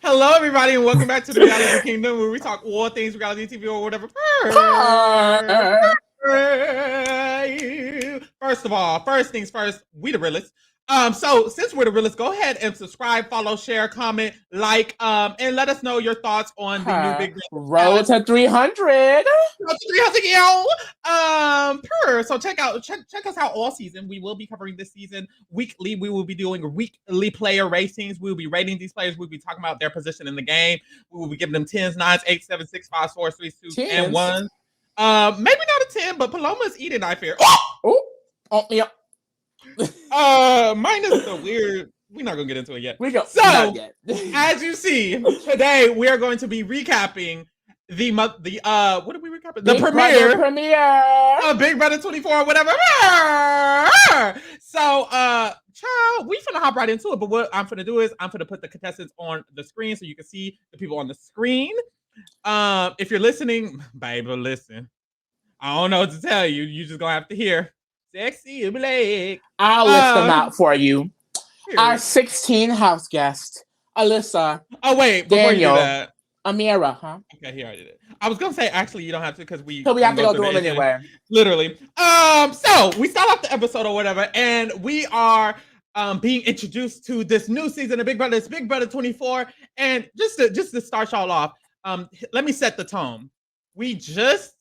Hello, everybody, and welcome back to the Reality Kingdom, where we talk all things reality TV or whatever. First of all, first things first, we the realest. So since we're the realest, go ahead and subscribe, follow, share, comment, like, and let us know your thoughts on the new Big Road to 300. So check us out all season. We will be covering this season weekly. We will be doing weekly player ratings. We will be rating these players. We'll be talking about their position in the game. We will be giving them 10s, 9s, 8s, 7s, 6s, 5s, 4s, 3s, 2s, and 1s. Maybe not a 10, but Paloma's eating, I fear. Oh, yeah. Mine is so weird. We're not gonna get into it yet. So, as you see, today we are going to be recapping the what did we recap? The premiere of Big Brother 24 or whatever. So, child, we finna hop right into it. But what I'm finna do is I'm finna put the contestants on the screen so you can see the people on the screen. If you're listening, baby, listen. I don't know what to tell you. You just gonna have to hear. Sexy Blake. I'll list them out for you. Here. Our 16 house guest, Alyssa. Oh wait, before Daniel, you do that, Amira, huh? Okay, here I did it. I was gonna say actually you don't have to because we have to go through them anyway. Literally. So we start off the episode or whatever, and we are being introduced to this new season of Big Brother. It's Big Brother 24, and just to start y'all off, let me set the tone. We just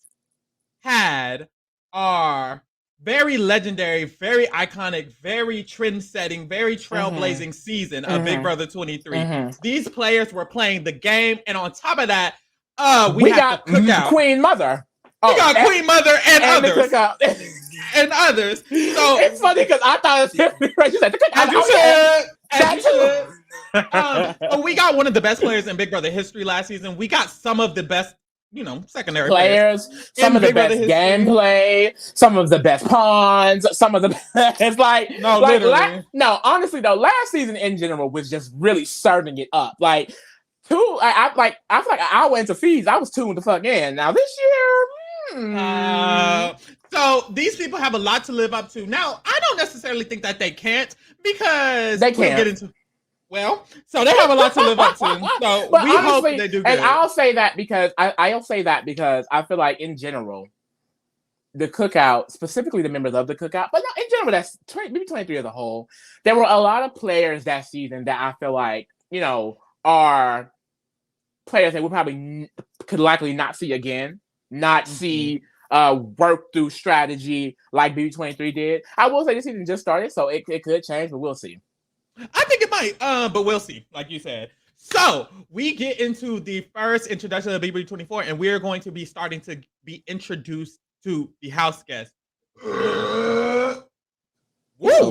had our very legendary, very iconic, very trend-setting, very trailblazing season of Big Brother 23. These players were playing the game, and on top of that, we got the cookout. Queen Mother. We got Queen Mother and others. And others. So it's funny because I thought it was right. You said the cookout. As you should. We got one of the best players in Big Brother history last season. We got some of the best, secondary players, some of the best gameplay, some of the best pawns, some of the best honestly though, last season in general was just really serving it up. I feel like I went to feeds. I was tuned the fuck in. Now this year, so these people have a lot to live up to. Now I don't necessarily think that they can't because they can't get into. Well, so they have a lot to live up to. So but we hope they do good. And I'll say that because I feel like in general, the cookout, specifically the members of the cookout, but no, in general, that's maybe 23 as a whole. There were a lot of players that season that I feel like, are players that we probably could likely not see again, see work through strategy like BB23 did. I will say this season just started, so it could change, but we'll see. I think it might, but we'll see, like you said. So we get into the first introduction of BB24, and we're going to be starting to be introduced to the house guest. Whoa,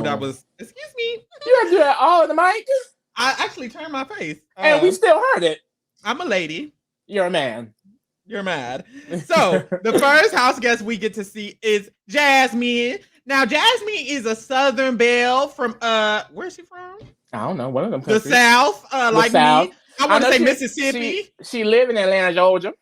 that was, excuse me. You have to do that all in the mic? I actually turned my face. And we still heard it. I'm a lady. You're a man. You're mad. So the first house guest we get to see is Jasmine. Now, Jasmine is a Southern belle from where is she from? I don't know. One of them countries. The South, like South. Me. I want to say Mississippi. She live in Atlanta, Georgia.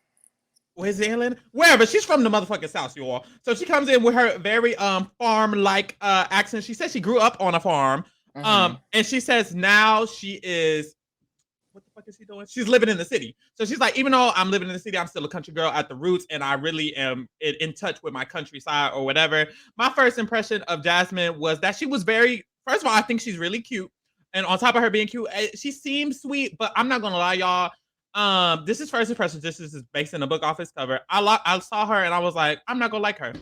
Where's Atlanta? Wherever. She's from the motherfucking South, you all. So she comes in with her very farm-like accent. She says she grew up on a farm. And she says now she is, what the fuck is she doing? She's living in the city. So she's like, even though I'm living in the city, I'm still a country girl at the roots, and I really am in touch with my countryside or whatever. My first impression of Jasmine was that she was first of all, I think she's really cute. And on top of her being cute, she seems sweet, but I'm not gonna lie, y'all. This is first impressions. This is based in a book office cover. I saw her and I was like, I'm not gonna like her.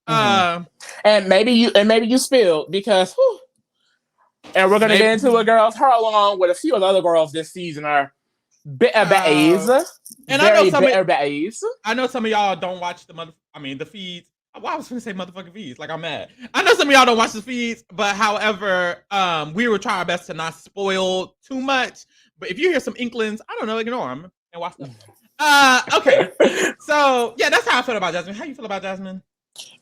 And maybe you spilled because and we're gonna get into it, girls. Her along with a few of the other girls this season are bitter baes. And I know some of y'all don't watch the feeds. Well, I was gonna say motherfucking feeds, like I'm mad. I know some of y'all don't watch the feeds, but however, we will try our best to not spoil too much. But if you hear some inklings, I don't know, ignore them and watch them. Okay. So yeah, that's how I feel about Jasmine. How you feel about Jasmine?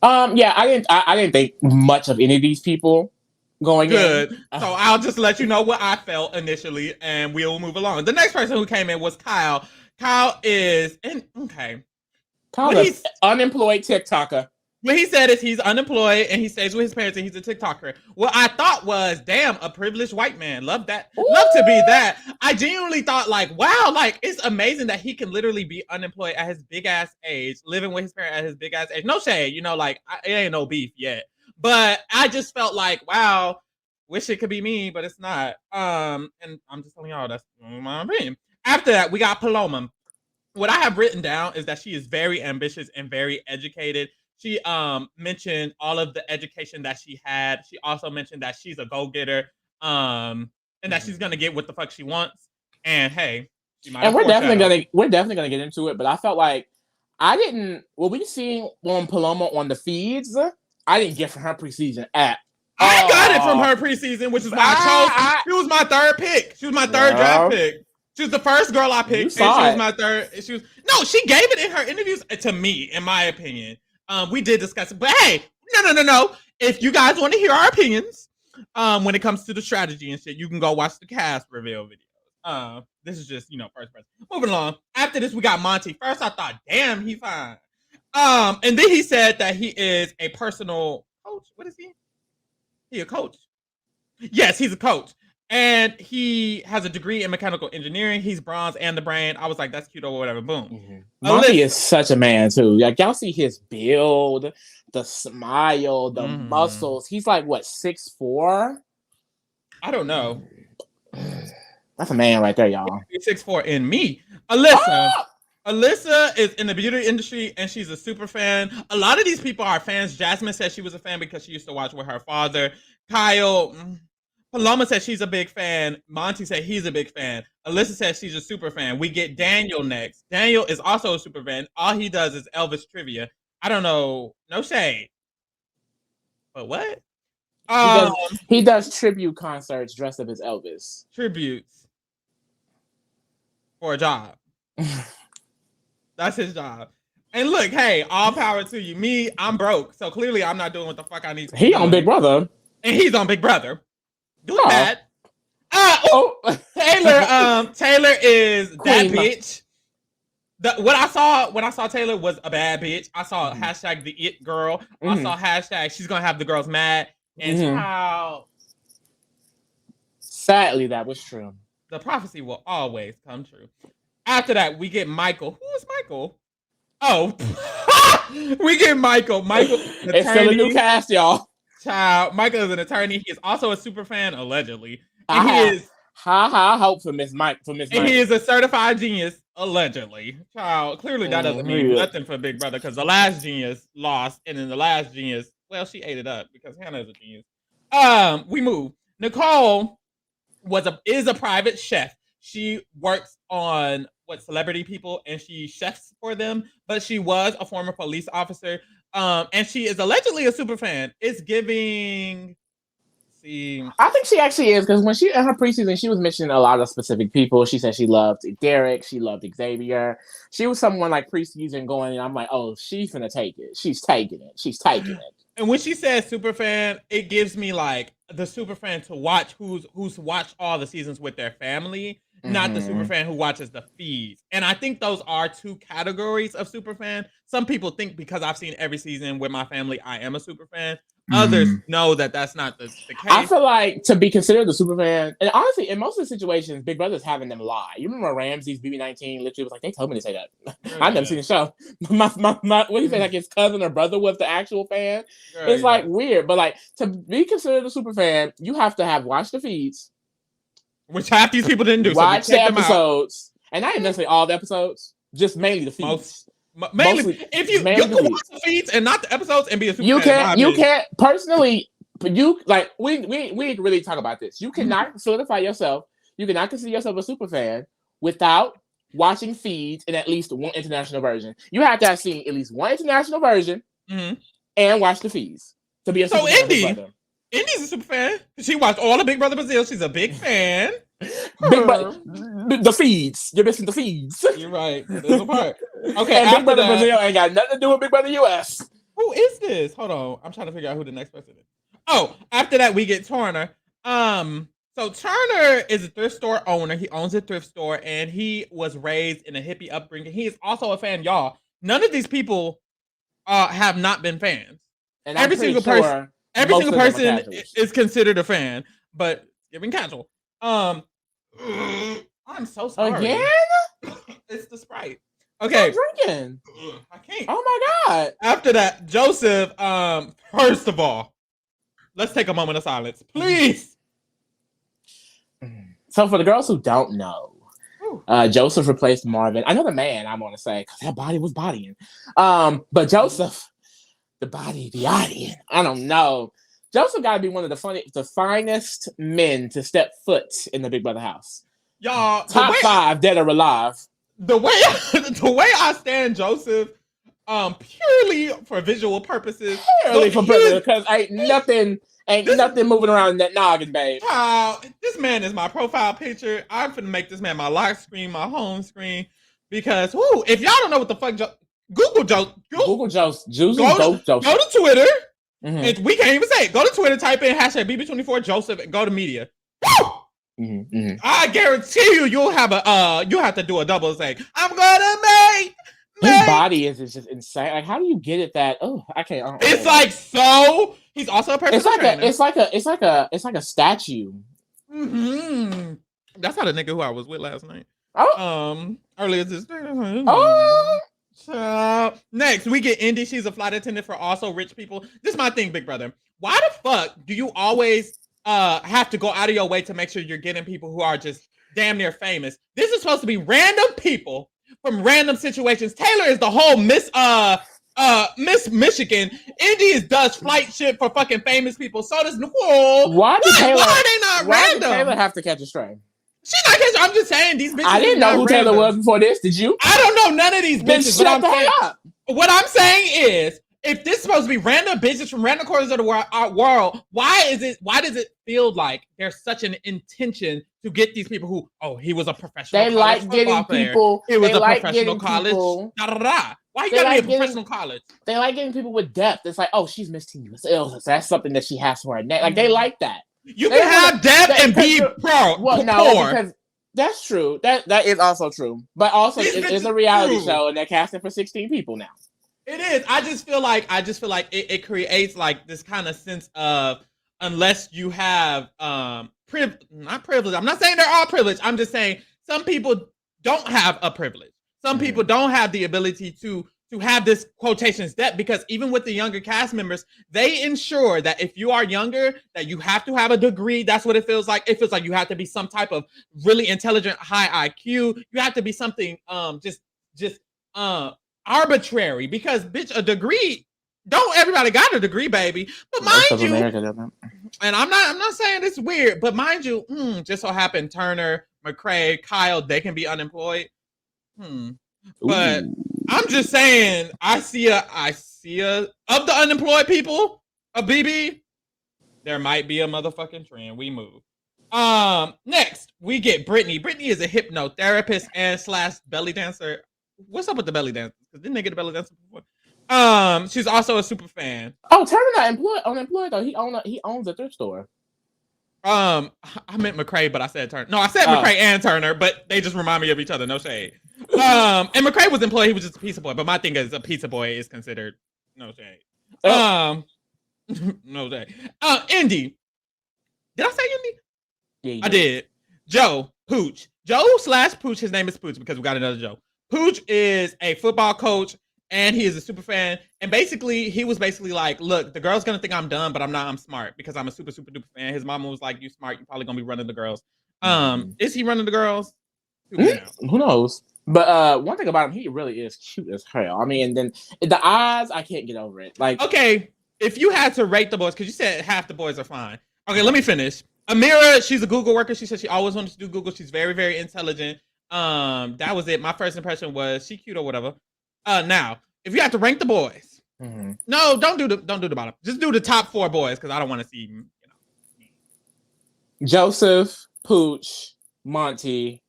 Yeah, I didn't think much of any of these people going good. In. So I'll just let you know what I felt initially, and we'll move along. The next person who came in was Kyle. Kyle is Kyle's an unemployed TikToker. What he said is he's unemployed and he stays with his parents and he's a TikToker. What I thought was, damn, a privileged white man. Love that. Ooh. Love to be that. I genuinely thought, like, wow, like, it's amazing that he can literally be unemployed at his big ass age, living with his parents at his big ass age. No shade, you know, like, it ain't no beef yet. But I just felt like, wow, wish it could be me, but it's not. And I'm just telling y'all, that's my opinion. After that, we got Paloma. What I have written down is that she is very ambitious and very educated. She mentioned all of the education that she had. She also mentioned that she's a go-getter, and that she's gonna get what the fuck she wants. And hey, she might. And we're definitely gonna get into it. But I felt like what we seen on Paloma on the feeds, I didn't get from her preseason at. I got it from her preseason, which is why I chose. She was my third pick. She was my third draft pick. She was the first girl I picked, and she was my third. She gave it in her interviews to me, in my opinion. We did discuss it, but hey, no. If you guys want to hear our opinions, when it comes to the strategy and shit, you can go watch the cast reveal video. This is just, first person. Moving along. After this, we got Monty. First, I thought, damn, he fine. And then he said that he is a personal coach. What is he? He a coach? Yes, he's a coach. And he has a degree in mechanical engineering. He's bronze and the brain. I was like, that's cute or whatever. Boom. Mm-hmm. Monty is such a man, too. Like, y'all see his build, the smile, the muscles. He's like, what, 6'4"? I don't know. That's a man right there, y'all. 6'4" in me. Alyssa is in the beauty industry, and she's a super fan. A lot of these people are fans. Jasmine said she was a fan because she used to watch with her father. Kyle... Paloma said she's a big fan. Monty said he's a big fan. Alyssa said she's a super fan. We get Daniel next. Daniel is also a super fan. All he does is Elvis trivia. I don't know. No shade. But what? He does tribute concerts dressed up as Elvis. Tributes. For a job. That's his job. And look, hey, all power to you. Me, I'm broke. So clearly I'm not doing what the fuck I need to do. He on Big Brother. And he's on Big Brother. Doing that. Taylor is Queen. That bitch. What I saw when I saw Taylor was a bad bitch. I saw hashtag the it girl. I saw hashtag she's gonna have the girls mad. And how sadly that was true. The prophecy will always come true. After that, we get Michael. Who is Michael? Oh, we get Michael. Michael, it's still a new cast, y'all. Child, Michael is an attorney. He is also a super fan, allegedly. And he is hope for Miss Mike. And he is a certified genius, allegedly. Child, clearly that doesn't mean nothing for Big Brother because the last genius lost, and then the last genius, well, she ate it up because Hannah is a genius. We move. Nicole is a private chef. She works on celebrity people, and she chefs for them. But she was a former police officer. And she is allegedly a super fan. It's giving. I think she actually is because when she in her preseason, she was mentioning a lot of specific people. She said she loved Derek, she loved Xavier. She was someone like preseason going, and I'm like, oh, she's gonna take it. She's taking it. And when she says super fan, it gives me like the super fan to watch who's watched all the seasons with their family, not the super fan who watches the feeds. And I think those are two categories of super fan. Some people think because I've seen every season with my family, I am a super fan. Others know that that's not the case. I feel like to be considered the super fan, and honestly, in most of the situations, Big Brother's having them lie. You remember Ramsey's BB19 literally was like, they told me to say that. I've never seen the show. My what do you say, like his cousin or brother was the actual fan? It's like weird, but like to be considered a super fan, you have to have watched the feeds. Which half these people didn't do. Watch the episodes. And not even necessarily all the episodes, just mainly the feeds. Mainly, if you can watch the feeds and not the episodes and be a super fan. You can't personally. You like we really talk about this. You cannot solidify yourself. You cannot consider yourself a super fan without watching feeds in at least one international version. You have to have seen at least one international version and watch the feeds to be a super fan. Indy's a super fan. She watched all of Big Brother Brazil. She's a big fan. The feeds. You're missing the feeds. You're right. There's a part. Okay, and Big Brother Brazil ain't got nothing to do with Big Brother US. Who is this? Hold on. I'm trying to figure out who the next person is. Oh, after that, we get Turner. So Turner is a thrift store owner. He owns a thrift store, and he was raised in a hippie upbringing. He is also a fan, y'all. None of these people have not been fans. And every single person is considered a fan, but giving casual. I'm so sorry. Again? It's the Sprite. Okay. Stop drinking. I can't. Oh my God. After that, Joseph, first of all, let's take a moment of silence, please. So for the girls who don't know, Joseph replaced Marvin. I know the man, I want to say, because that body was bodying. But Joseph, the body bodying. I don't know. Joseph got to be one of the finest men to step foot in the Big Brother house. Y'all, top 5 dead or alive. The way I stand Joseph, purely for visual purposes. Purely for purposes, because ain't nothing moving around in that noggin, babe. This man is my profile picture. I'm finna make this man my lock screen, my home screen, because if y'all don't know what the fuck, Google Joseph. Go to Twitter. Mm-hmm. And we can't even say it. Go to Twitter, type in #BB24 Joseph, and go to media. I guarantee you'll have to do a double say. I'm gonna make his body is just insane. Like, how do you get it that? Oh, I can't. It's like so. He's also a personal trainer. It's like a statue. Mm-hmm. That's not a nigga who I was with last night. Earlier this day. Next, we get Indy. She's a flight attendant for also rich people. This is my thing, Big Brother. Why the fuck do you always have to go out of your way to make sure you're getting people who are just damn near famous? This is supposed to be random people from random situations. Taylor is the whole Miss Michigan. Indy does flight shit for fucking famous people. So does Nicole. Why are they not random? Did Taylor have to catch a stray? She's not catching. I'm just saying these bitches. I didn't know who Taylor was before this. Did you? I don't know none of these bitches. What I'm saying is, if this is supposed to be random bitches from random corners of the world, why does it feel like there's such an intention to get these people who, he was a professional They like getting people. It was a professional college. Why you gotta be a professional college? They like getting people with depth. It's like, she's Miss Tenuous Illness. That's something that she has for her neck. Like, they like that. You can have depth and be poor. Because that's true. That is also true. But also, it's a reality show, and they're casting for 16 people now. It is. I just feel like it creates like this kind of sense of, unless you have not privilege. I'm not saying they're all privileged. I'm just saying some people don't have a privilege. Some people don't have the ability to have this quotations depth, because even with the younger cast members, they ensure that if you are younger, that you have to have a degree. That's what it feels like. It feels like you have to be some type of really intelligent, high IQ. You have to be something just arbitrary, because bitch, a degree, don't everybody got a degree, baby. But mind you, and I'm not saying it's weird, but mind you, just so happen Turner, McCrae, Kyle, they can be unemployed. But I'm just saying, I see a of the unemployed people, a BB, there might be a motherfucking trend. We move. Next we get Brittany. Brittany is a hypnotherapist and / belly dancer. What's up with the belly dance? Because didn't they get a belly dancer before? She's also a super fan. Turner not unemployed though. He owns a thrift store. I meant McCrae, but I said Turner. No, I said McCrae and Turner, but they just remind me of each other. No shade. And McCrae was employed. He was just a pizza boy. But my thing is, a pizza boy is considered no shade. No shade. Indy. Did I say Indy? Yeah, I did. Joe Pooch. Joe / Pooch. His name is Pooch because we got another Joe. Pooch is a football coach, and he is a super fan. And he was basically like, look, the girl's gonna think I'm dumb, but I'm not. I'm smart because I'm a super, super duper fan. His mama was like, you smart, you probably gonna be running the girls. Is he running the girls? Who knows? But one thing about him, he really is cute as hell. I mean, and then the eyes, I can't get over it. Like, okay, if you had to rate the boys, because you said half the boys are fine. Okay, let me finish. Amira, she's a Google worker. She said she always wanted to do Google. She's very, very intelligent. That was it. My first impression was she cute or whatever. Now, if you have to rank the boys, no, don't do the bottom. Just do the top 4 boys, because I don't want to see Joseph, Pooch, Monty.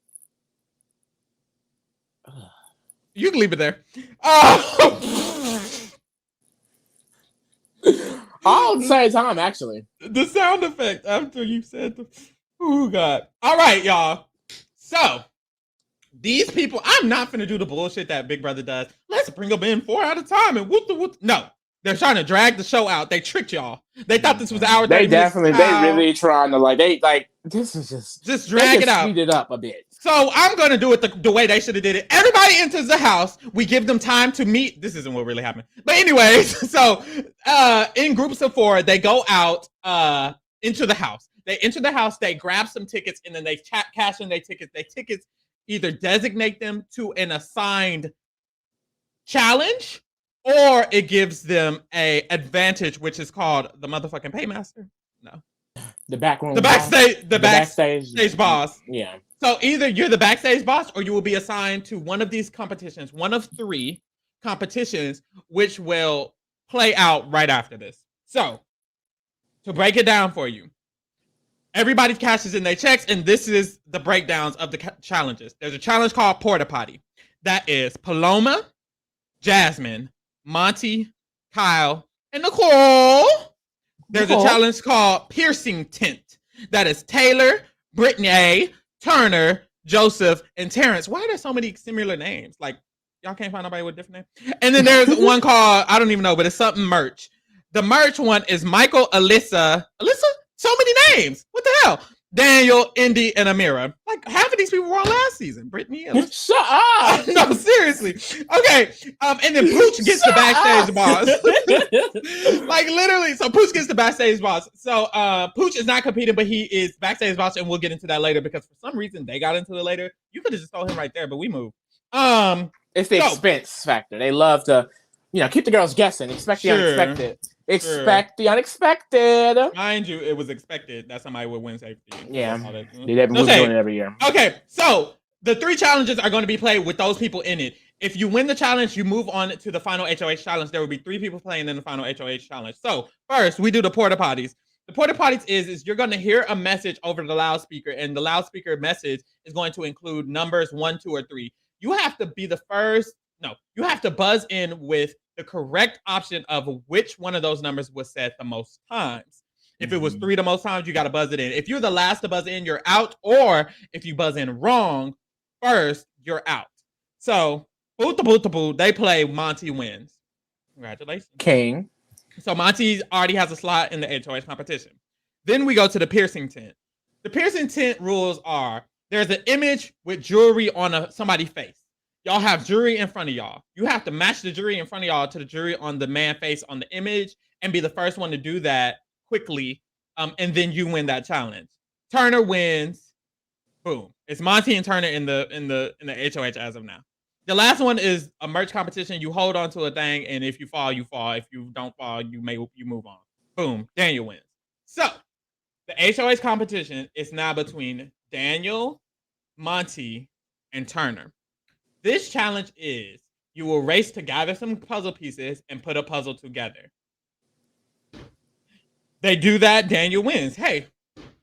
You can leave it there. All at the same time, actually. The sound effect after you said oh God. All right, y'all. So These people, I'm not finna do the bullshit that Big Brother does. Let's bring them in 4 at a time and whoop the whoop. No, they're trying to drag the show out. They tricked y'all. They thought this was our 30 minutes. They really trying to this is just drag it out. Speed it up a bit. So I'm going to do it the way they should have did it. Everybody enters the house. We give them time to meet. This isn't what really happened. But anyways, so in groups of 4, they go out into the house. They enter the house. They grab some tickets, and then they cash in their tickets. Their tickets either designate them to an assigned challenge, or it gives them a advantage, which is called the motherfucking paymaster. No. The backroom. The backstage boss. Yeah. So either you're the backstage boss, or you will be assigned to one of these competitions, one of 3 competitions, which will play out right after this. So to break it down for you, everybody cashes in their checks, and this is the breakdowns of the challenges. There's a challenge called Porta-Potty. That is Paloma, Jasmine, Monty, Kyle, and Nicole. There's a challenge called Piercing Tent. That is Taylor, Brittany, Turner, Joseph, and Terrence. Why are there so many similar names? Like, y'all can't find nobody with a different name? And then there's one called, I don't even know, but it's something merch. The merch one is Michael, Alyssa? So many names. What the hell? Daniel, Indy, and Amira. Like, half of these people were on last season. Brittany. Shut up. No, seriously. Okay. And then Pooch gets the backstage boss. Like, literally. So Pooch gets the backstage boss. So Pooch is not competing, but he is backstage boss, and we'll get into that later because for some reason they got into it later. You could have just told him right there, but we moved. It's the expense factor. They love to, keep the girls guessing. Expect the unexpected. Expect the unexpected. Mind you, it was expected that somebody would win safety. Yeah. They've been doing it every year. Okay, so the 3 challenges are going to be played with those people in it. If you win the challenge, you move on to the final HOH challenge. There will be 3 people playing in the final HOH challenge. So first, we do the Porta-Potties. The Porta-Potties is you're going to hear a message over the loudspeaker, and the loudspeaker message is going to include numbers 1, 2, or 3. You have to be the first. No, you have to buzz in with the correct option of which one of those numbers was said the most times. If it was 3 the most times, you got to buzz it in. If you're the last to buzz in, you're out. Or if you buzz in wrong first, you're out. So, boot, they play Monty wins. Congratulations. King. So, Monty already has a slot in the HOH competition. Then we go to the piercing tent. The piercing tent rules are there's an image with jewelry on somebody's face. Y'all have jewelry in front of y'all. You have to match the jewelry in front of y'all to the jewelry on the man face on the image and be the first one to do that quickly. And then you win that challenge. Turner wins. Boom. It's Monty and Turner in the HOH as of now. The last one is a merch competition. You hold on to a thing, and if you fall, you fall. If you don't fall, you move on. Boom. Daniel wins. So the HOH competition is now between Daniel, Monty, and Turner. This challenge is you will race to gather some puzzle pieces and put a puzzle together. They do that, Daniel wins. Hey.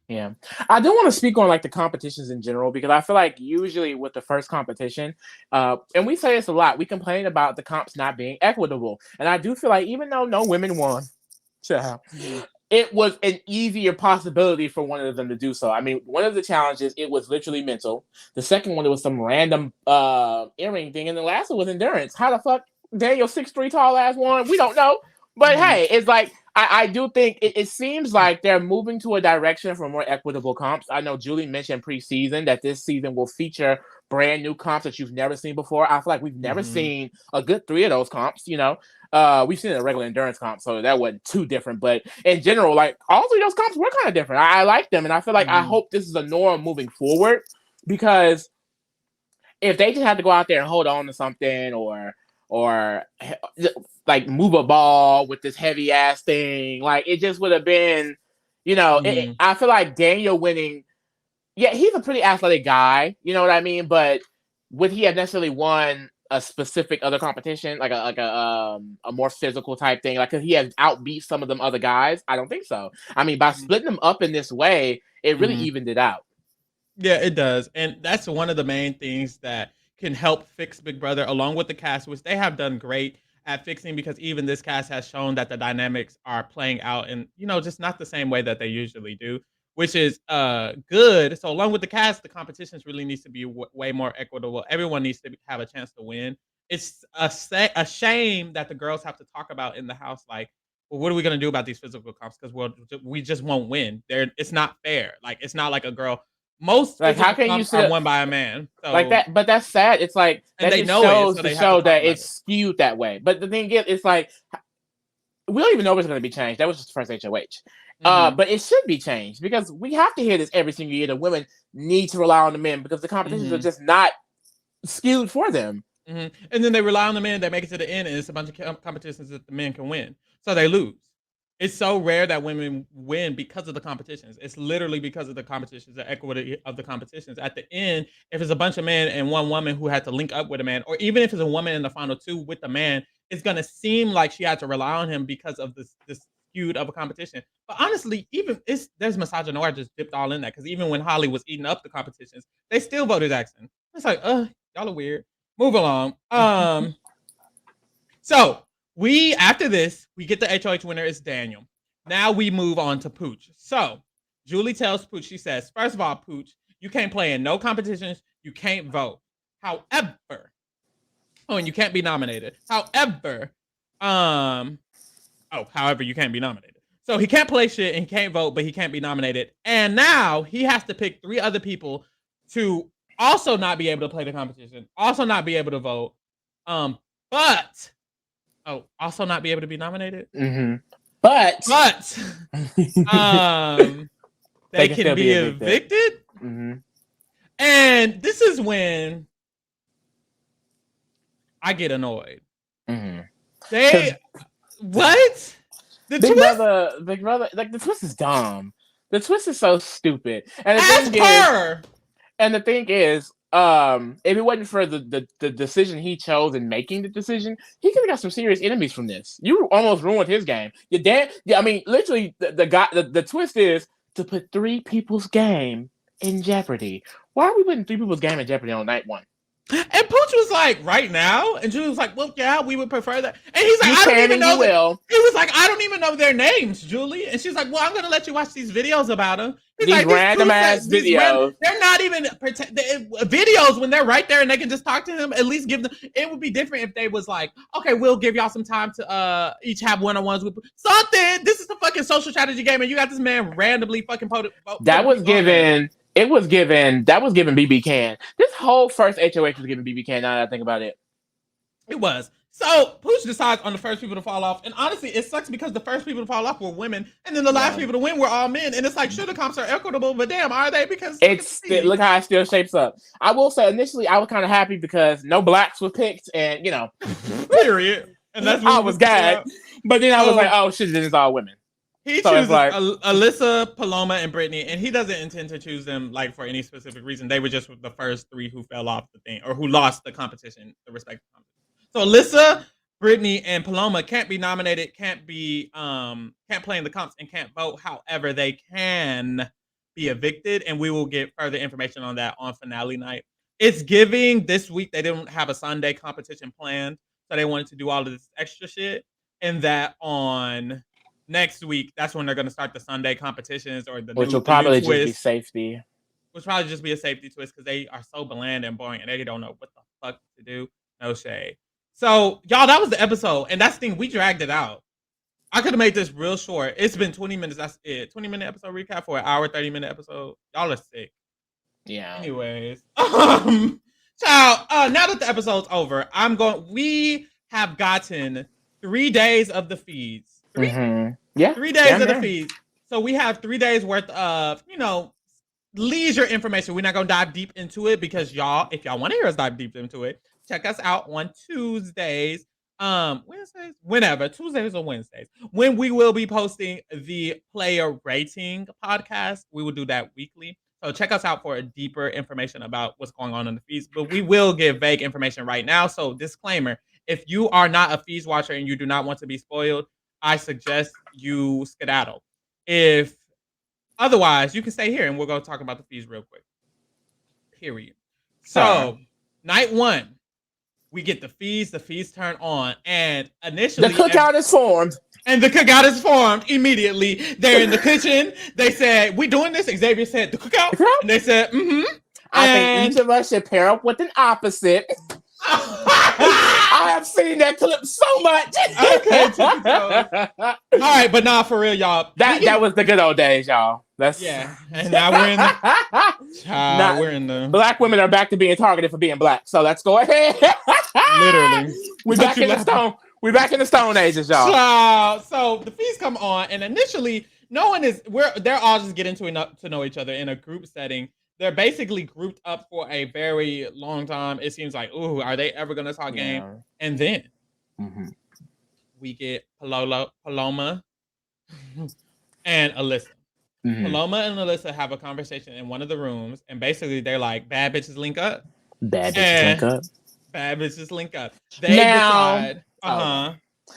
Yeah. I do want to speak on the competitions in general because I feel like usually with the first competition, and we say this a lot, we complain about the comps not being equitable. And I do feel like even though no women won, it was an easier possibility for one of them to do so. I mean, one of the challenges, it was literally mental. The second one, it was some random earring thing. And the last one was endurance. How the fuck Daniel 6'3" tall ass one? We don't know. But hey, it's like, I do think it seems like they're moving to a direction for more equitable comps. I know Julie mentioned preseason that this season will feature brand new comps that you've never seen before. I feel like we've never seen a good 3 of those comps, We've seen a regular endurance comp, so that wasn't too different. But in general, all 3 of those comps were kind of different. I like them, and I feel like I hope this is a norm moving forward because if they just have to go out there and hold on to something or move a ball with this heavy ass thing, it just would have been, I feel like Daniel winning. Yeah, he's a pretty athletic guy, you know what I mean? But would he have necessarily won a specific other competition, like a more physical type thing? Could he have outbeat some of them other guys? I don't think so. I mean, by splitting them up in this way, it really evened it out. Yeah, it does. And that's one of the main things that can help fix Big Brother, along with the cast, which they have done great at fixing, because even this cast has shown that the dynamics are playing out in, just not the same way that they usually do. which is good. So along with the cast, the competitions really needs to be way more equitable. Everyone needs to have a chance to win. It's a shame that the girls have to talk about in the house, like, well, what are we gonna do about these physical comps? Because we just won't win. It's not fair. Like, it's not like a girl. Most Like, how physical can you comps are sit won by a man. like So, that? But that's sad. It's like and that they just know it, shows so to they have to show talk that about it's it. skewed that way. But the thing is, it's like we don't even know if it's going to be changed. That was just the first HOH. But it should be changed because we have to hear this every single year. The women need to rely on the men because the competitions are just not skewed for them. And then they rely on the men. They make it to the end, and it's a bunch of competitions that the men can win, so they lose. It's so rare that women win because of the competitions. It's literally because of the competitions, the equity of the competitions. At the end, if it's a bunch of men and one woman who had to link up with a man, or even if it's a woman in the final two with the man, it's gonna seem like she had to rely on him because of this skewed of a competition. But honestly, even there's misogynoir just dipped all in that, because even when Holly was eating up the competitions, they still voted Jackson. It's like, y'all are weird. Move along. So after this, we get the HOH winner is Daniel. Now we move on to Pooch. So Julie tells Pooch, she says, first of all, Pooch, you can't play in no competitions. You can't vote. However, and you can't be nominated. However, you can't be nominated. So he can't play shit and he can't vote, but he can't be nominated. And now he has to pick 3 other people to also not be able to play the competition, also not be able to vote, but also not be able to be nominated. But they can be evicted. And this is when I get annoyed. They what? Big brother, like the twist is dumb. The twist is so stupid. And the thing is, if it wasn't for the decision he chose in making the decision, he could have got some serious enemies from this. You almost ruined his game. I mean, literally, the twist is to put 3 people's game in jeopardy. Why are we putting 3 people's game in jeopardy on night 1? And Pooch was like, right now? And Julie was like, well, yeah, we would prefer that. And he's like, I don't even know. He was like, I don't even know their names, Julie. And she's like, well, I'm going to let you watch these videos about them. He's these like, random ass videos. They're not even videos when they're right there and they can just talk to him. At least give them. It would be different if they was like, okay, we'll give y'all some time to each have one-on-ones with something. This is the fucking social strategy game, and you got this man randomly fucking that was given. That was given BB Can. This whole first HOH was given BB Can, now that I think about it. It was. So Pooch decides on the first people to fall off. And honestly, it sucks because the first people to fall off were women. And then the last people to win were all men. And it's like, sure, the comps are equitable, but damn, are they? Because look how it still shapes up. I will say, initially, I was kind of happy because no blacks were picked. And, period. And that's I was gagged. But then I was like, oh, shit, then it's all women. He chooses Alyssa, Paloma, and Brittany, and he doesn't intend to choose them like for any specific reason. They were just the first 3 who fell off the thing or who lost the competition, the respective competition. So Alyssa, Brittany, and Paloma can't be nominated, can't play in the comps, and can't vote. However, they can be evicted, and we will get further information on that on finale night. It's giving this week. They didn't have a Sunday competition planned, so they wanted to do all of this extra shit, and that on next week, that's when they're going to start the Sunday competitions or which will probably just be safety. Which will probably just be a safety twist because they are so bland and boring and they don't know what the fuck to do. No shade. So, y'all, that was the episode. And that's the thing. We dragged it out. I could have made this real short. It's been 20 minutes. That's it. 20-minute episode recap for an hour, 30-minute episode. Y'all are sick. Yeah. Anyways. Child, now that the episode's over, we have gotten 3 days of the feeds. 3? Yeah. 3 days of the feeds. So we have 3 days worth of, leisure information. We're not going to dive deep into it because if y'all want to hear us dive deep into it, check us out on Tuesdays. Wednesdays? Whenever. Tuesdays or Wednesdays. When we will be posting the player rating podcast. We will do that weekly. So check us out for a deeper information about what's going on in the feeds. But we will give vague information right now. So disclaimer, if you are not a feeds watcher and you do not want to be spoiled, I suggest you skedaddle. If otherwise, you can stay here and we'll go talk about the fees real quick. Period. So, night 1, We get the feeds. The feeds turn on, and initially the cookout is formed. And the cookout is formed immediately. They're in the kitchen. They said, "We doing this?" Xavier said, "The cookout," and they said, "Mm-hmm." I think each of us should pair up with an opposite. I have seen that clip so much. Okay, all right, but nah, for real, y'all. That was the good old days, y'all. And now we're in the Black women are back to being targeted for being black. So let's go ahead. Literally, we're back in the stone. We're back in the Stone Ages, y'all. So the feeds come on, and initially, they're all just getting to know each other in a group setting. They're basically grouped up for a very long time. It seems like, ooh, are they ever gonna talk game? And then we get Paloma and Alyssa. Paloma and Alyssa have a conversation in one of the rooms, and basically they're like, bad bitches link up. Bad bitches link up. They decide.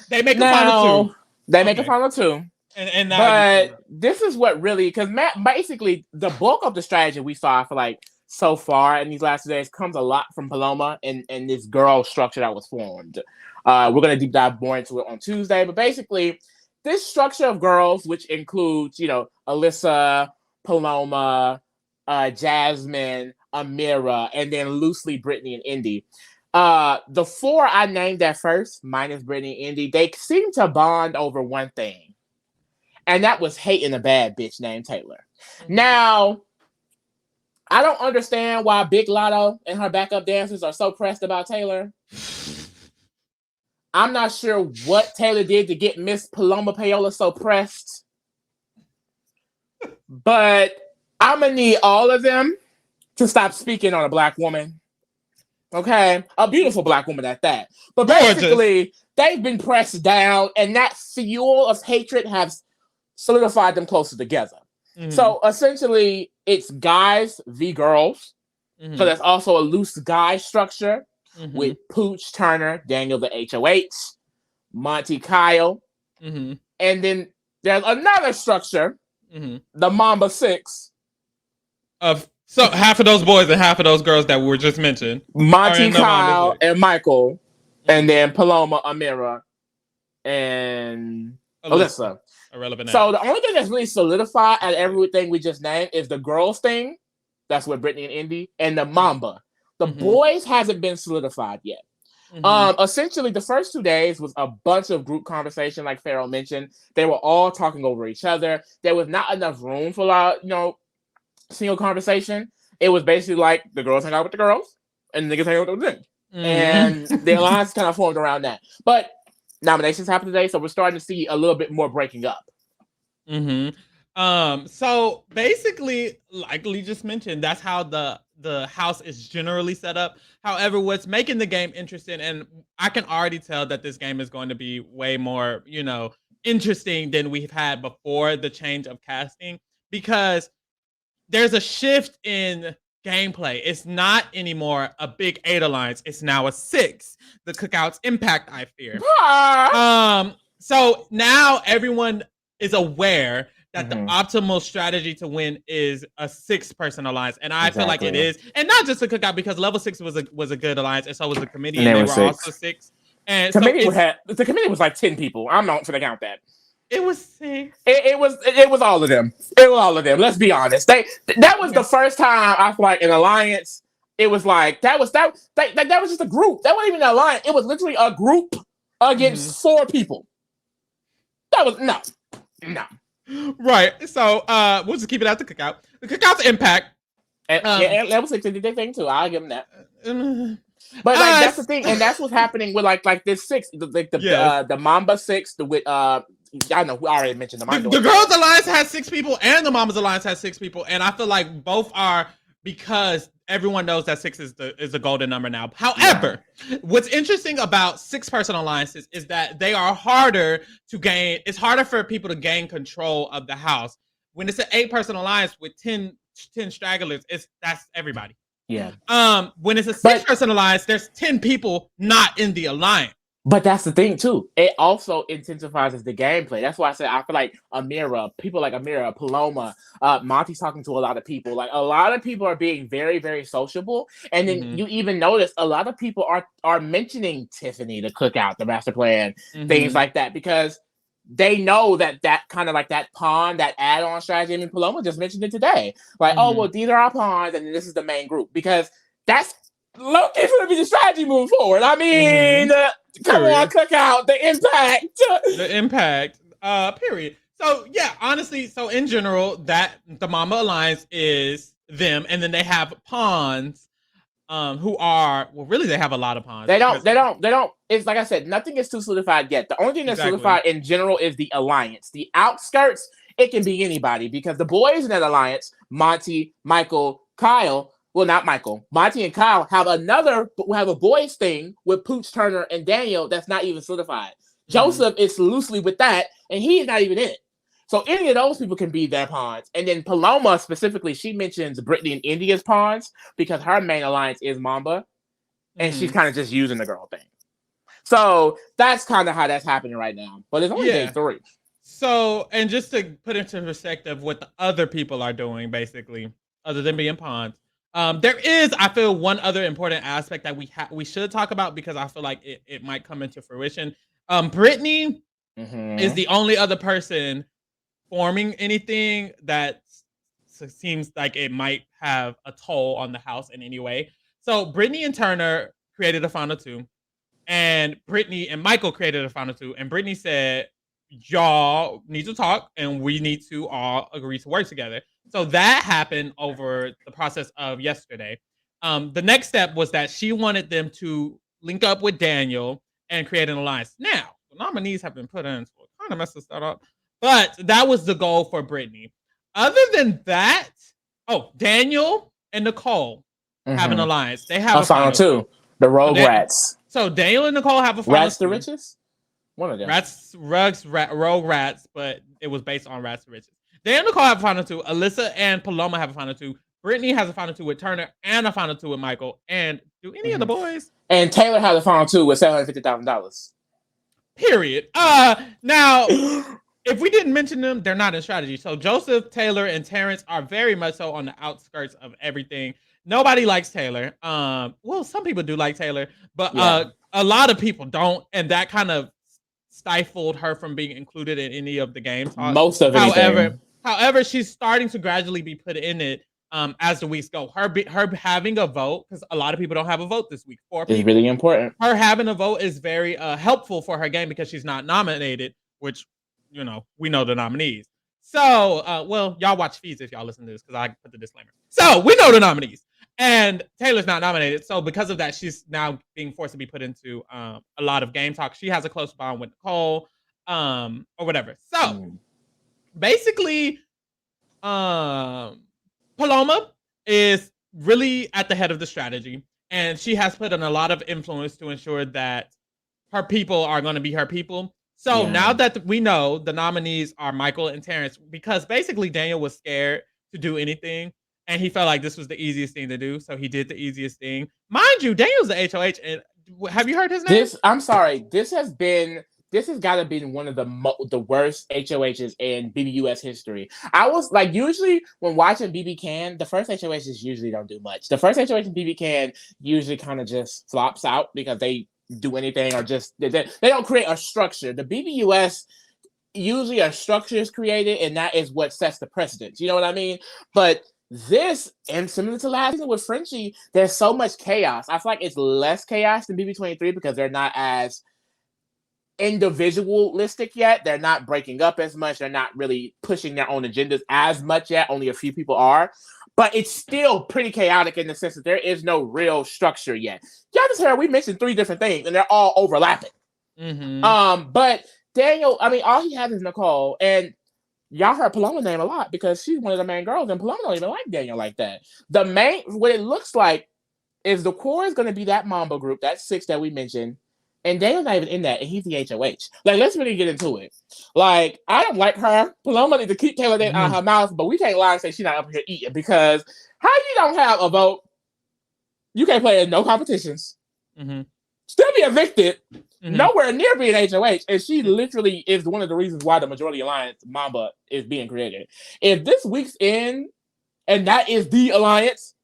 They make a final two. They make a final two. But this is what really, because basically the bulk of the strategy we saw for like so far in these last 2 days comes a lot from Paloma and this girl structure that was formed. We're going to deep dive more into it on Tuesday, but basically this structure of girls, which includes, Alyssa, Paloma, Jasmine, Amira, and then loosely Brittany and Indy. The four I named at first, minus Brittany and Indy, they seem to bond over one thing. And that was hating a bad bitch named Taylor. Now, I don't understand why Big Lotto and her backup dancers are so pressed about Taylor. I'm not sure what Taylor did to get Miss Paloma Payola so pressed. But I'm going to need all of them to stop speaking on a black woman. Okay? A beautiful black woman at that. But basically, they've been pressed down, and that fuel of hatred has solidified them closer together. So essentially, it's guys v girls. So there's also a loose guy structure with Pooch, Turner, Daniel the HOH, Monty, Kyle. And then there's another structure, the Mamba Six. So half of those boys and half of those girls that were just mentioned. Monty, Kyle, and Michael. And then Paloma, Amira, and Alyssa. Irrelevant. So the only thing that's really solidified at everything we just named is the girls thing. That's with Brittany and Indy, and the Mamba. The boys hasn't been solidified yet. Essentially, the first 2 days was a bunch of group conversation, like Pharaoh mentioned. They were all talking over each other. There was not enough room for a lot, single conversation. It was basically like the girls hang out with the girls, and the niggas hang out with the niggas. And the alliance kind of formed around that. But nominations happened today, so we're starting to see a little bit more breaking up. So basically, like Lee just mentioned, that's how the house is generally set up. However, what's making the game interesting, and I can already tell that this game is going to be way more, interesting than we've had before the change of casting, because there's a shift in gameplay. It's not anymore a big 8 alliance. It's now a 6. The Cookout's impact, I fear. So now everyone is aware that the optimal strategy to win is a 6-person alliance, and I feel like it is, and not just the Cookout, because level 6 was a good alliance, and so was the committee, and they were also 6. And the committee was like 10 people. I'm not gonna count that. It was 6. It was all of them. It was all of them. Let's be honest. That was the first time I feel like an alliance. It was like that was just a group. That wasn't even an alliance. It was literally a group against 4 people. That was no. Right. So we'll just keep it at the Cookout. The Cookout's impact. And level 6 did their thing too. I'll give them that. But that's the thing, and that's what's happening with like this 6, the Mamba 6, I know we already mentioned the Girls Alliance has 6 people, and the Mamas Alliance has 6 people, and I feel like both are, because everyone knows that 6 is the golden number now. However, what's interesting about 6-person alliances is that they are harder to gain. It's harder for people to gain control of the house. When it's an 8-person alliance with 10 stragglers, that's everybody. Yeah. When it's a 6-person alliance, there's 10 people not in the alliance. But that's the thing too. It also intensifies the gameplay. That's why I said I feel like Amira, people like Amira, Paloma, Monty's talking to a lot of people. Like a lot of people are being very, very sociable. And then you even notice a lot of people are mentioning Tiffany, the cookout, the master plan, things like that, because they know that kind of like that pawn, that add-on strategy. I mean, Paloma just mentioned it today. Like, oh well, these are our pawns, and this is the main group, because that's it's going to be the strategy moving forward. I mean, come on, cookout, the impact. The impact, period. So, yeah, honestly, so in general, that the Mama Alliance is them, and then they have pawns who are, well, really, they have a lot of pawns. They don't. It's like I said, nothing is too solidified yet. The only thing that's solidified in general is the alliance. The outskirts, it can be anybody, because the boys in that alliance, Monty, Michael, Kyle, well, not Michael. Monty and Kyle have a boys thing with Pooch, Turner, and Daniel that's not even solidified. Joseph is loosely with that, and he is not even in it. So any of those people can be their pawns. And then Paloma specifically, she mentions Brittany and India's pawns because her main alliance is Mamba, and she's kind of just using the girl thing. So that's kind of how that's happening right now. But it's only day 3. So, and just to put into perspective what the other people are doing, basically, other than being pawns, there is, I feel, one other important aspect that we should talk about, because I feel like it might come into fruition. Brittany is the only other person forming anything that seems like it might have a toll on the house in any way. So Brittany and Turner created a final 2, and Brittany and Michael created a final 2, and Brittany said, y'all need to talk, and we need to all agree to work together. So that happened over the process of yesterday. The next step was that she wanted them to link up with Daniel and create an alliance. Now, the nominees have been put in, so it kind of messes that up. But that was the goal for Brittany. Other than that, Daniel and Nicole have an alliance. They have a final 2. The Rogue Rats. So Daniel and Nicole have a final 2. Rats to Riches? One of them. Rogue Rats, but it was based on Rats to Riches. Daniel and Nicole have a final 2. Alyssa and Paloma have a final 2. Brittany has a final 2 with Turner and a final 2 with Michael. And do any of the boys? And Taylor has a final 2 with $750,000. Period. Now, if we didn't mention them, they're not in strategy. So Joseph, Taylor, and Terrence are very much so on the outskirts of everything. Nobody likes Taylor. Well, some people do like Taylor, but a lot of people don't, and that kind of stifled her from being included in any of the game talk. Most of it. However, she's starting to gradually be put in it as the weeks go. Her having a vote, because a lot of people don't have a vote this week. It's really important. Her having a vote is very helpful for her game, because she's not nominated, which, we know the nominees. So, y'all watch feeds if y'all listen to this, because I put the disclaimer. So, we know the nominees. And Taylor's not nominated. So, because of that, she's now being forced to be put into a lot of game talk. She has a close bond with Nicole, or whatever. So, basically, Paloma is really at the head of the strategy. And she has put in a lot of influence to ensure that her people are going to be her people. So now that we know the nominees are Michael and Terrence, because basically Daniel was scared to do anything, and he felt like this was the easiest thing to do, so he did the easiest thing. Mind you, Daniel's the HOH, and have you heard his name? I'm sorry. This has got to be one of the worst HOHs in BBUS history. I was like, usually when watching BB Can, the first HOHs usually don't do much. The first HOH in BB Can usually kind of just flops out because they do anything, or just they don't create a structure. The BBUS, usually a structure is created, and that is what sets the precedence. You know what I mean? But this, and similar to last season with Frenchie, there's so much chaos. I feel like it's less chaos than BB23 because they're not as individualistic yet. They're not breaking up as much. They're not really pushing their own agendas as much yet. Only a few people are. But it's still pretty chaotic in the sense that there is no real structure yet. Y'all just heard we mentioned 3 different things, and they're all overlapping. But Daniel, I mean, all he has is Nicole, and y'all heard Paloma's name a lot because she's one of the main girls, and Paloma don't even like Daniel like that. What it looks like is the core is going to be that Mamba group, that 6 that we mentioned, and Daniel's not even in that, and he's the HOH. Like, let's really get into it. Like, I don't like her. Paloma needs to keep Taylor out of her mouth, but we can't lie and say she's not up here eating, because how you don't have a vote, you can't play in no competitions, still be evicted, nowhere near being HOH, and she literally is one of the reasons why the Majority Alliance Mamba is being created. If this week's in, and that is the alliance,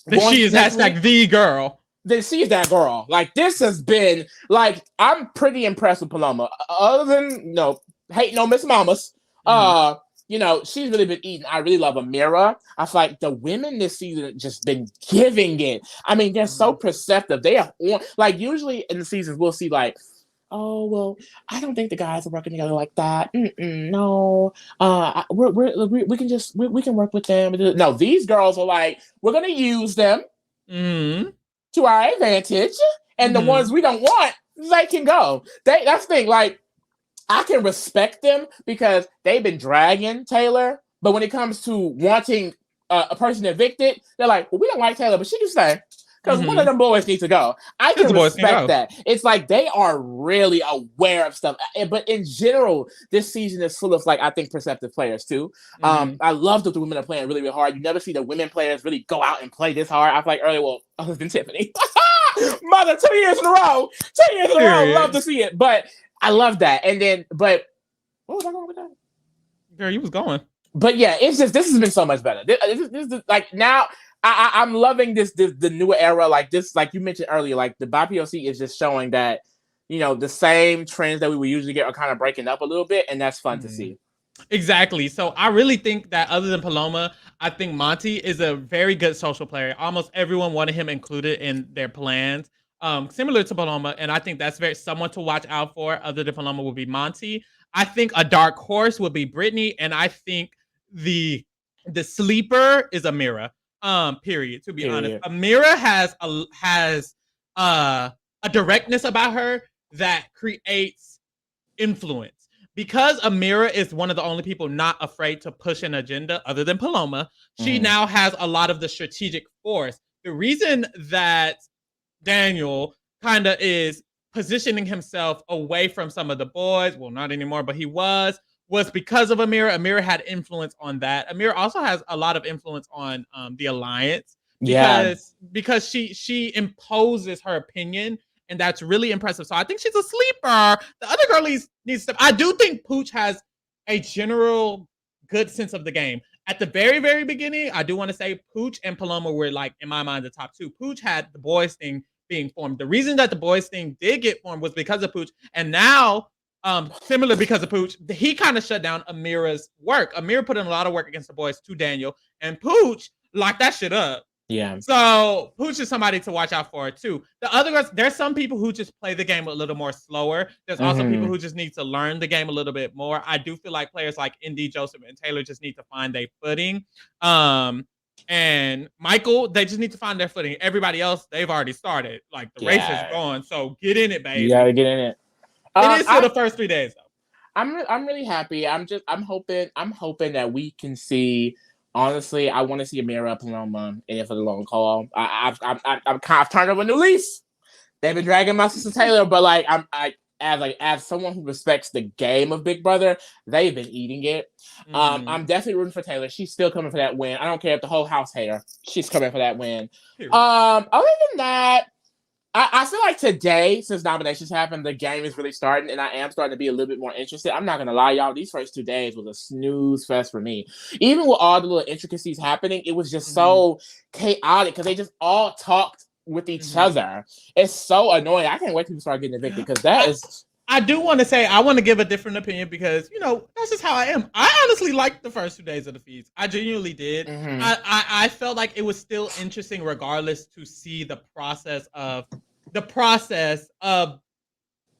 then she is hashtag the girl. Then she's that girl. Like, this has been, like, I'm pretty impressed with Paloma. Other than, hating on Miss Mamas, she's really been eating. I really love Amira. I feel like the women this season have just been giving it. I mean, they're so perceptive. They are on, like, usually in the seasons we'll see like, oh well, I don't think the guys are working together like that. No, we can just we can work with them. No, these girls are like, we're gonna use them to our advantage, and the ones we don't want, they can go. That's the thing. Like, I can respect them because they've been dragging Taylor, but when it comes to wanting a person evicted, they're like, well, we don't like Taylor, but she can stay because one of them boys needs to go. I can respect that. It's like they are really aware of stuff. But in general, this season is full of, like, I think perceptive players too. I love that the women are playing really, really hard. You never see the women players really go out and play this hard. I feel like earlier, other than Tiffany. Mother, 2 years in a row. 2 years in a row. Love to see it. But I love that. And then, but what was I going with that? Girl, you was going. But yeah, it's just, this has been so much better. This is like, now I'm loving the newer era. Like this, like you mentioned earlier, like the BIPOC is just showing that, the same trends that we would usually get are kind of breaking up a little bit, and that's fun to see. Exactly. So I really think that other than Paloma, I think Monty is a very good social player. Almost everyone wanted him included in their plans. Similar to Paloma, and I think that's someone to watch out for. Other than Paloma would be Monty. I think a dark horse would be Brittany, and I think the sleeper is Amira. Period. To be honest, Amira has a directness about her that creates influence. Because Amira is one of the only people not afraid to push an agenda, other than Paloma, she now has a lot of the strategic force. The reason that Daniel kind of is positioning himself away from some of the boys, well, not anymore, but he was because of Amira. Amira had influence on that. Amira also has a lot of influence on the alliance because she imposes her opinion, and that's really impressive. So I think she's a sleeper. The other girlies needs to. I do think Pooch has a general good sense of the game. At the very, very beginning, I do want to say Pooch and Paloma were, like, in my mind, the top two. Pooch had the boys thing being formed. The reason that the boys thing did get formed was because of Pooch. And now, similar because of Pooch, he kind of shut down Amira's work. Amira put in a lot of work against the boys to Daniel, and Pooch locked that shit up. Yeah. So Pooch is somebody to watch out for too. The other guys, there's some people who just play the game a little more slower. There's also people who just need to learn the game a little bit more. I do feel like players like Indy, Joseph, and Taylor just need to find their footing. And Michael, they just need to find their footing. Everybody else, they've already started. Like, the race is gone. So get in it, baby. You gotta get in it. It is still the first 3 days though. I'm really happy. I'm hoping that we can see. Honestly, I want to see Amira, Paloma, and for the long call. I've turned over a new leaf. They've been dragging my sister Taylor, but like as someone who respects the game of Big Brother, they've been eating it. I'm definitely rooting for Taylor. She's still coming for that win. I don't care if the whole house hate her. She's coming for that win. Other than that, I feel like today, since nominations happened, the game is really starting, and I am starting to be a little bit more interested. I'm not gonna lie, y'all. These first 2 days was a snooze fest for me. Even with all the little intricacies happening, it was just so chaotic because they just all talked with each other. It's so annoying. I can't wait till people start getting evicted because that is. I do want to say, I want to give a different opinion because, that's just how I am. I honestly liked the first 2 days of the feeds. I genuinely did. I felt like it was still interesting regardless to see the process of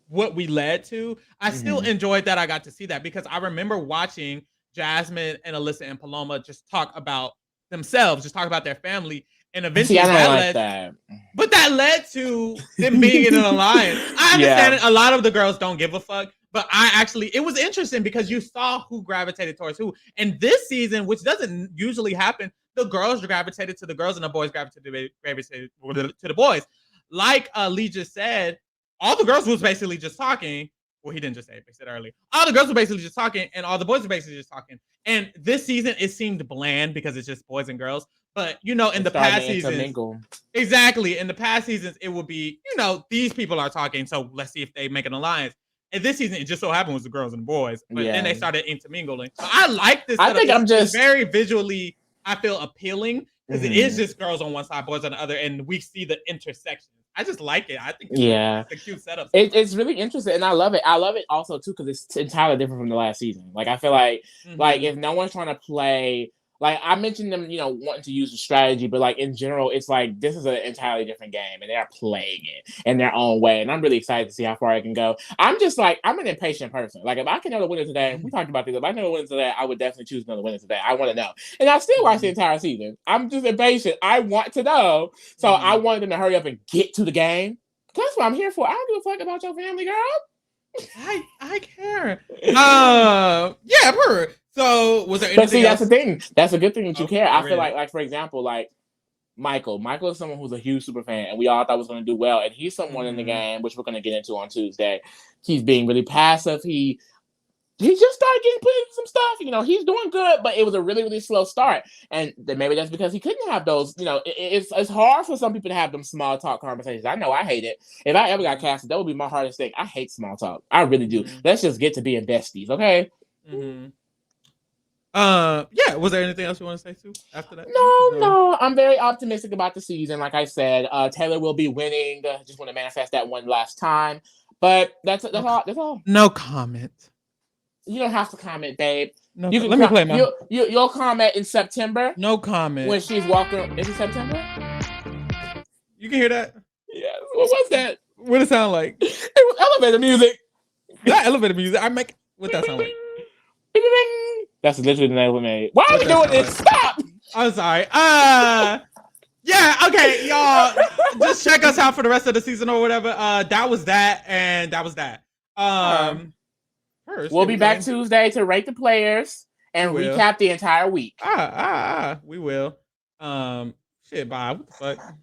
what we led to. I still enjoyed that I got to see that because I remember watching Jasmine and Alyssa and Paloma just talk about themselves, just talk about their family. And eventually but that led to them being in an alliance. I understand it. A lot of the girls don't give a fuck, but it was interesting because you saw who gravitated towards who. And this season, which doesn't usually happen, the girls gravitated to the girls and the boys gravitated to the boys. Like Lee just said, all the girls was basically just talking. Well, he didn't just say it, he said earlier. All the girls were basically just talking, and all the boys were basically just talking. And this season, it seemed bland because it's just boys and girls. But in the past seasons, exactly. In the past seasons, it would be these people are talking, so let's see if they make an alliance. And this season, it just so happened was the girls and the boys, but then they started intermingling. So I like this. I think it's very visually, I feel appealing because it is just girls on one side, boys on the other, and we see the intersection. I just like it. I think it's a cute setup. It's really interesting, and I love it. I love it also too because it's entirely different from the last season. Like I feel like if no one's trying to play. Like I mentioned them, wanting to use the strategy, but like in general, it's like this is an entirely different game, and they're playing it in their own way. And I'm really excited to see how far I can go. I'm just like I'm an impatient person. Like if I can know the winner today, we talked about this. If I know the winner today, I would definitely choose another winner today. I want to know, and I still watch the entire season. I'm just impatient. I want to know, so I wanted them to hurry up and get to the game. That's what I'm here for. I don't give a fuck about your family, girl. I care. Yeah, per. So was there anything But see, else? that's the thing. That's a good thing that you care. I feel like for example, like Michael. Michael is someone who's a huge super fan, and we all thought was going to do well. And he's someone in the game, which we're going to get into on Tuesday. He's being really passive. He just started getting put into some stuff. He's doing good, but it was a really, really slow start. And then maybe that's because he couldn't have those. It's hard for some people to have them small talk conversations. I know I hate it. If I ever got casted, that would be my hardest thing. I hate small talk. I really do. Let's just get to being besties, okay? Yeah. Was there anything else you want to say too after that? No. I'm very optimistic about the season. Like I said, Taylor will be winning. Just want to manifest that one last time. But that's all. That's all. No comment. You don't have to comment, babe. No, let me play my. You'll comment in September. No comment. When she's walking. Is it September? You can hear that? Yeah. What was that? What it sound like? It was elevator music. Not elevator music. What that sound like? That's literally the name we made. Why are we doing this? Stop! I'm sorry. Yeah, okay, y'all. Just check us out for the rest of the season or whatever. That was that, and that was that. We'll be back Tuesday to rate the players and recap the entire week. We will. Shit, bye. What the fuck?